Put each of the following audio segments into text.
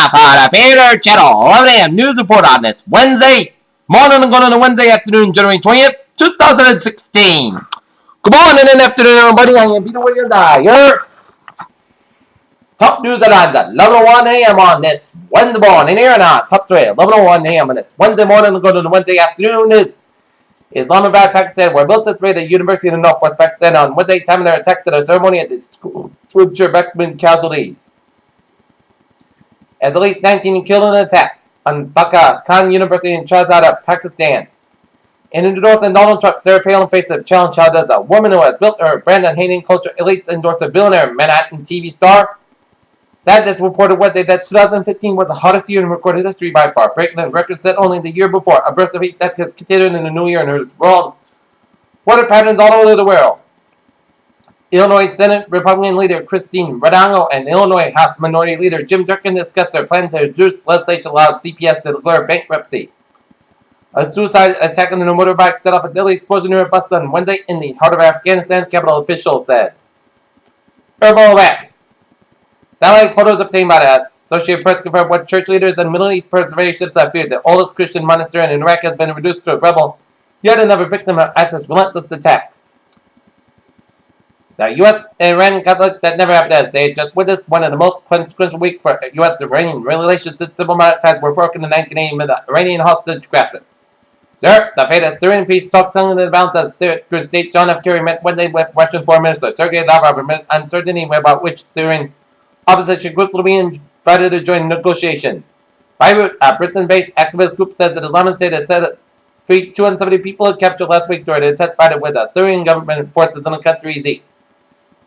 time for the Peter Channel 11 a.m. news report on this Wednesday morning and going on a Wednesday afternoon, January 20th, 2016. Good morning and afternoon, everybody. I am Peter Wiggins. Your top news at 11:01 a.m. on this Wednesday morning. Here and on top story 11:01 a.m. on this Wednesday morning and going on a Wednesday afternoon is Islamabad, Pakistan, where militants raided a university in northwest Pakistan on Wednesday, time their attack to a ceremony at the school to ensure maximum casualties. As at least 19 killed in an attack on Baka Khan University in Shahzada, Pakistan. In endorsement Donald Trump, Sarah Palin faced a challenge as a woman who has built her brand on hating culture. Elites endorse a billionaire Manhattan TV star. Scientists reported Wednesday that 2015 was the hottest year in recorded history by far, breaking the record set only the year before. A burst of heat that has continued in the new year and has world weather patterns all over the world. Illinois Senate Republican leader Christine Radango and Illinois House Minority Leader Jim Durkin discussed their plan to reduce legislation allowed CPS to declare bankruptcy. A suicide attack on a motorbike set off a deadly explosion near a bus on Wednesday in the heart of Afghanistan, capital officials said. Herbal Iraq. Satellite photos obtained by the Associated Press confirmed what church leaders and Middle East preservationists have feared. The oldest Christian monastery in Iraq has been reduced to a rebel, yet another victim of ISIS' relentless attacks. The U.S.-Iran conflict that never happened as they had just witnessed one of the most consequential weeks for U.S.-Iranian relations since diplomatic ties were broken in 1980 amid the Iranian hostage crisis. The fate of Syrian peace talks hung in the balance as Secretary of State John F. Kerry met Wednesday with Russian Foreign Minister Sergei Lavrov amid uncertainty about which Syrian opposition groups will be invited to join negotiations. Beirut, a Britain-based activist group, says that Islamic State has said free 270 people captured last week during an intense fight with the Syrian government forces in the country's east.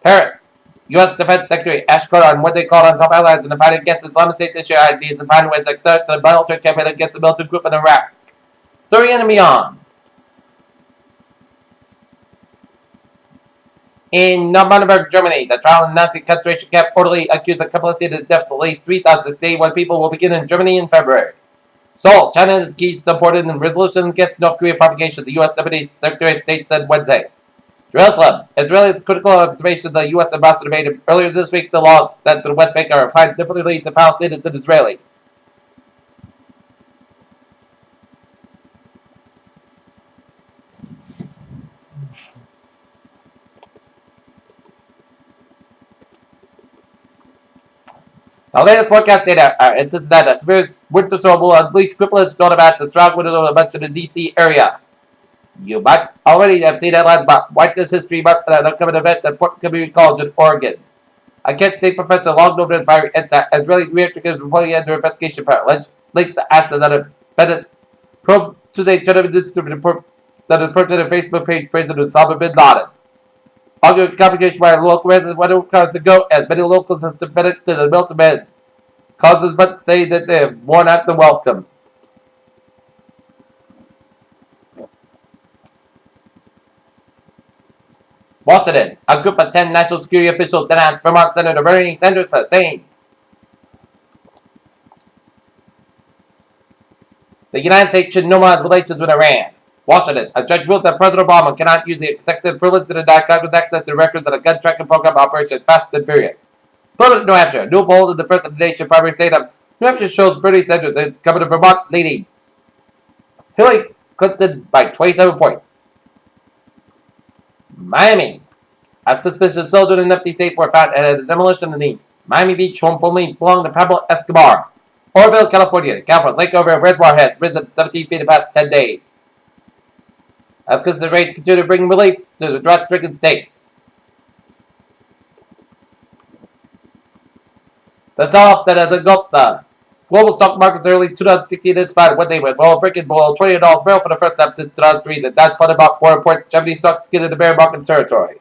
Paris. U.S. Defense Secretary Ash Carter on what they called on top allies in the fight against Islamic State to share ideas and find ways to accept the military campaign against the military group in Iraq, Syria, and beyond. In Nuremberg, Germany, the trial in Nazi concentration camp reportedly accused of complicity in the deaths of at least 3,061 people will begin in Germany in February. Seoul, China is key supported in resolutions against North Korea provocations, the U.S. Deputy Secretary of State said Wednesday. Jerusalem. Israel's critical observation of the U.S. ambassador made earlier this week the laws that the West Bank are applied differently to Palestinians and Israelis. The latest forecast data insists that a severe winter storm will unleash crippling storm-bats and strong winds over much of the D.C. area. You might already have seen headlines about Whiteness History Month and an upcoming event at Portland Community College in Oregon. A Kent State professor long known as fire anti-Israeli reactor is reportedly under investigation for alleged links to acid that have been probe Tuesday turned into started posted a Facebook page praising Osama bin Laden. Arguing complication by local residents whether across the go as many locals have sympathetic to the militant men. Causes but say that they have worn out the welcome. Washington. A group of 10 national security officials denounced Vermont Senator Bernie Sanders for saying the United States should normalize relations with Iran. Washington. A judge ruled that President Obama cannot use the executive privilege to deny Congress access to records of a gun tracking program operation Fast and Furious. New Hampshire. A new poll in the first of the nation primary state of New Hampshire shows Bernie Sanders and Governor Vermont leading Hillary Clinton by 27 points. Miami. A suspicious soldier in an empty safe were found at a demolition in the Miami Beach home formerly belonged to Pablo Escobar. Orville, California. California's lake over reservoir has risen 17 feet in the past 10 days. As considered to continue to bring relief to the drought-stricken state. The sell-off that has engulfed the global stock markets early 2016 inspired Wednesday with oil breaking below $20 a barrel for the first time since 2003. The Dow plummeted about 4 points. 70 stocks get into bear market territory.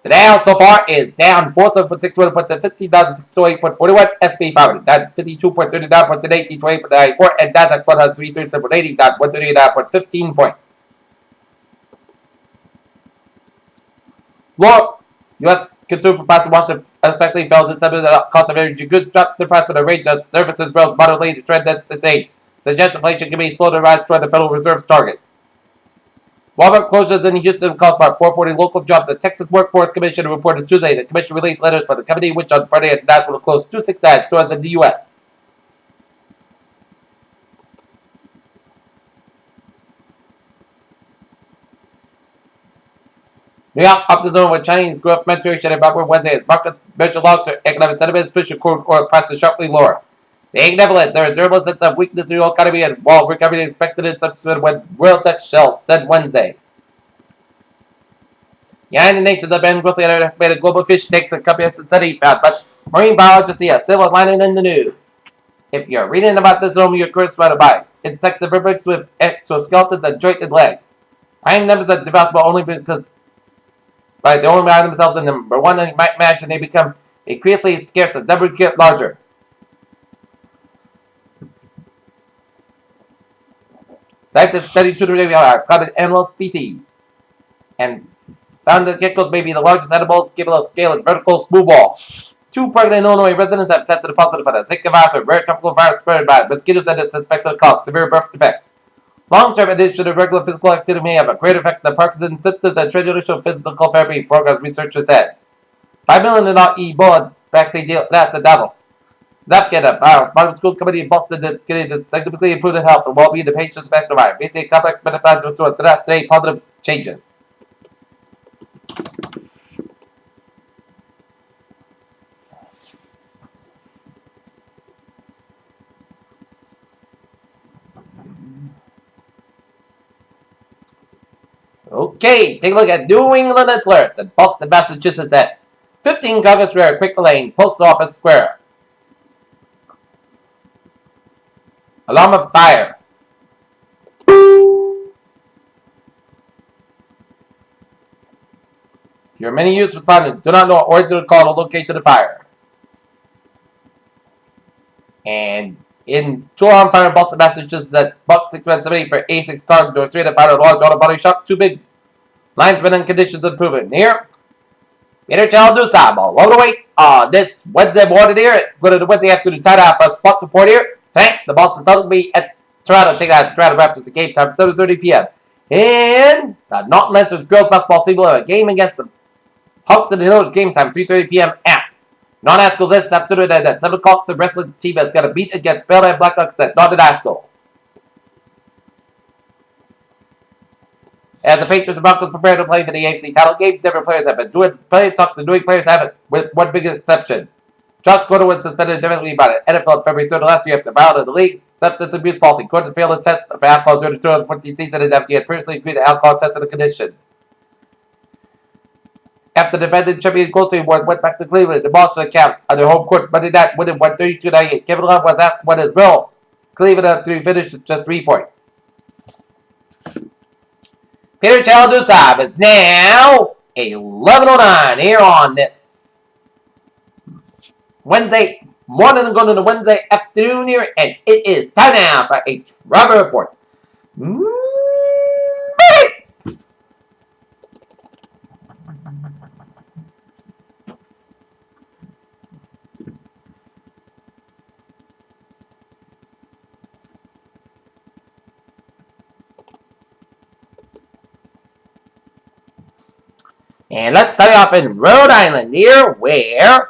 The Dow so far is down 47.61 points at 15,608.41. S&P 500 down 52.39 points at 1828.94, and Nasdaq 137.80 down 139.15 points. Lower U.S. consumer prices in Washington unexpectedly fell in December. The cost of energy goods dropped the price for the range of services rose moderately. The trend that's sustained suggests inflation can be slow to rise toward the Federal Reserve's target. Walmart closures in Houston caused by 440 local jobs. The Texas Workforce Commission reported Tuesday the commission released letters for the company, which on Friday announced will close 269 stores in the U.S. New York up the zone with Chinese growth mentoring and backward Wednesday as markets measure long-term economic sentiments push crude oil prices sharply lower. The Nevertheless, there is a durable sense of weakness in the economy and while recovery is expected in subsequent when World Tech Shelf said Wednesday. United Nations have been grossly underestimated global fish takes a comprehensive study found, but marine biologists see a silver lining in the news. If you're reading about this film, you're corresponded by insects and vertebrates with exoskeletons and jointed legs. Prime numbers are divisible only because they only find themselves in number one, and you might imagine they become increasingly scarce as numbers get larger. Scientists studied two common animal species and found that geckos may be the largest animals capable of scaling vertical smoothball. Two pregnant Illinois residents have tested positive for the Zika virus, a rare tropical virus spread by mosquitoes that is suspected to cause severe birth defects. Long-term addition of regular physical activity may have a greater effect than Parkinson's symptoms and traditional physical therapy program, researchers said. 5 million in Ebola vaccine deal that's a Davos. Zafkin, a pharmaceutical company in Boston, dedicated to significantly improving health and well-being of patients affected by basic complex medical plans to today positive changes. Okay, take a look at New England alerts in Boston, Massachusetts at 15 Congress Square, Quick Lane, Post Office Square. Alarm of fire. Your many use respondents do not know or to call the location of fire. And in store on fire in Boston, Massachusetts at Buck 670 for A6 car door 3 to find a large auto body shop. Too big. Linesmen and conditions improving. Here, Peter Child do some all over the way. This Wednesday morning here, go to the Wednesday afternoon tight out for a spot support here. Tonight, the Boston Celtics will be at Toronto, taking out the Toronto Raptors at game time, 7:30 p.m. And the Norton Lancers girls basketball team will have a game against the Hawks in the Hills game time, 3:30 p.m. at Northern High School this afternoon at 7 o'clock. The wrestling team has got a beat against Bellhead Blackhawks at Northern High School. As the Patriots and Broncos prepare to play for the AFC title game, different players have been doing talks and doing players haven't, with one big exception. Josh Gordon was suspended indefinitely by the NFL on February 3rd last year after violating the league's substance abuse policy. Gordon failed a test for alcohol during the 2014 season and after he had previously agreed to alcohol tested the condition. After the defending champion Golden State Warriors went back to Cleveland and demolished the Cavs on their home court Monday night, winning 132-98. Kevin Love was asked what his will Cleveland after he finished just 3 points. Peter Chaldusab is now 11:09 here on this Wednesday morning and going to the Wednesday afternoon here, and it is time now for a travel report. And let's start off in Rhode Island here, where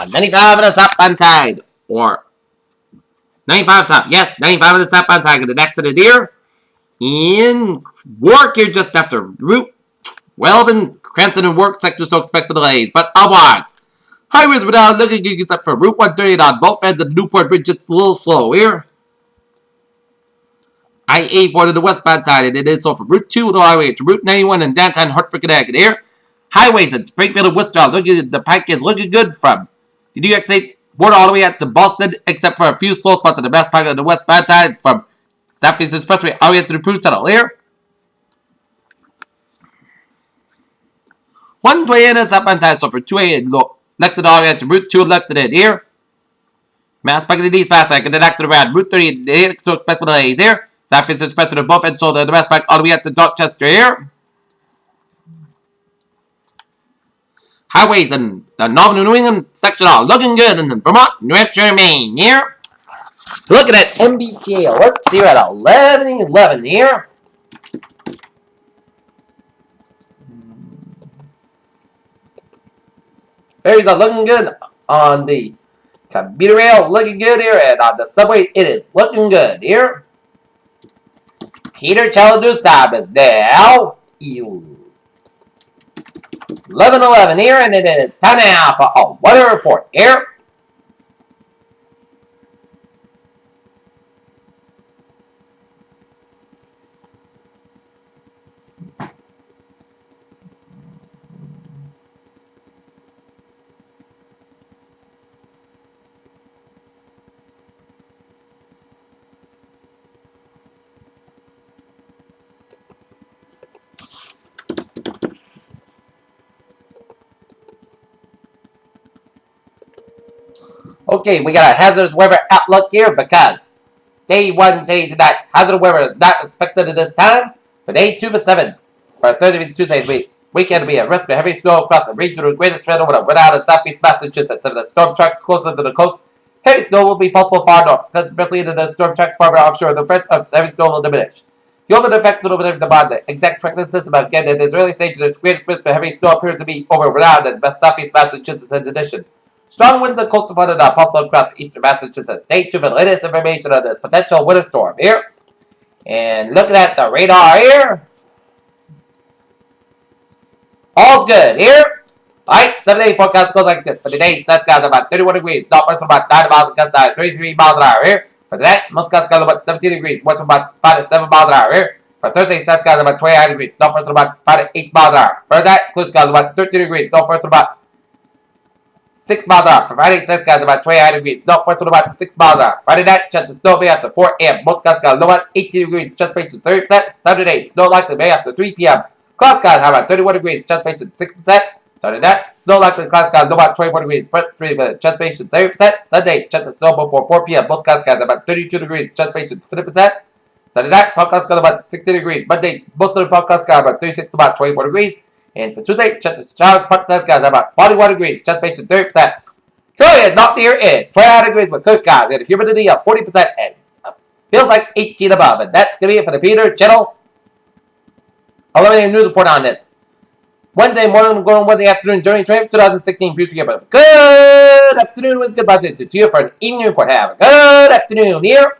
95 on the southbound side, or 95 south, yes, 95 on the southbound side of the accident here. In Warwick here, just after Route 12 and Cranston and Warwick sector, so expect for delays, but otherwise, highways without looking good except for Route 138 on both ends of the Newport Bridge. It's a little slow here. I-84 to the westbound side, and it is so from Route 2 all the way to Route 91 in downtown Hartford, Connecticut here. Highways in Springfield and Worcester, the pike is looking good from the New York State border all the way out to Boston, except for a few slow spots on the best part of the westbound side from Southeast Expressway all the way up to the Prude Tunnel here. 128 on the southbound side, so for 2A in Lexington all the way out to Route 2 in Lexington here. Mass Pike to the eastbound side, and then after around Route 30, so expect for delays here. Southeast Expressway to both ends, so the Mass Pike all the way out to Dorchester here. Highways in the Northern New England section are looking good in Vermont, New Hampshire, and Maine here. Looking at MBTA alerts here at 11:11 here. Ferries are looking good on the commuter rail, looking good here, and on the subway, it is looking good here. Peter Chaladu's time is now 11:11 here, and it is time now for a weather report here. Okay, we got a hazardous weather outlook here because day 1, day tonight, hazardous weather is not expected at this time. For day 2 for 7, for Thursday and Tuesday weeks, weekend will be a risk of heavy snow across the region with greatest threat over the wet in southeast Massachusetts and the storm tracks closer to the coast. Heavy snow will be possible far north, especially into the storm tracks farther offshore. The threat of heavy snow will diminish. The open effects will depend upon the exact prognosis, but again, in this early stage, the greatest risk of heavy snow appears to be over Rhode Island and southeast Massachusetts in addition. Strong winds and coastal flooding are possible across eastern Massachusetts. Stay tuned for the latest information on this potential winter storm here. And looking at the radar here, all's good here. Alright, 7-day forecast goes like this. For today, sun's got about 31 degrees. North winds about 9 miles and gust size 33 miles an hour here. For tonight, most gusts got about 17 degrees. Winds about 5 to 7 miles an hour here. For Thursday, sun's got about 29 degrees. North winds about 5 to 8 miles an hour. For that, clouds got about 13 degrees. North winds about 6 miles an hour. For Friday, sun's got about 29 degrees. North winds about 6 miles an hour. Friday night, chance of snow may after 4 a.m. Most gusts got about 18 degrees. Chance of 30%. Saturday, snow likely may after 3 p.m. Cloud skies have about 31 degrees, chance of 6%. Saturday night, snow likely cloud skies low about 24 degrees, chance of 7%. Sunday, chance of snow before 4 p.m. Most cloud skies about 32 degrees, chance of 50%. Saturday night, cloud skies about 60 degrees. Monday, most of the cloud skies about 36 about 24 degrees. And for Tuesday, chance of showers, part skies about 41 degrees, chance of 30%. Currently, not near is 29 degrees with clear skies and a humidity of 40% and feels like 18 above. And that's going to be it for the Peter Channel 11 a.m. news report on this. Wednesday morning, going Wednesday afternoon during 2016 future year. Good afternoon with goodbye to you for an evening report. Have a good afternoon here.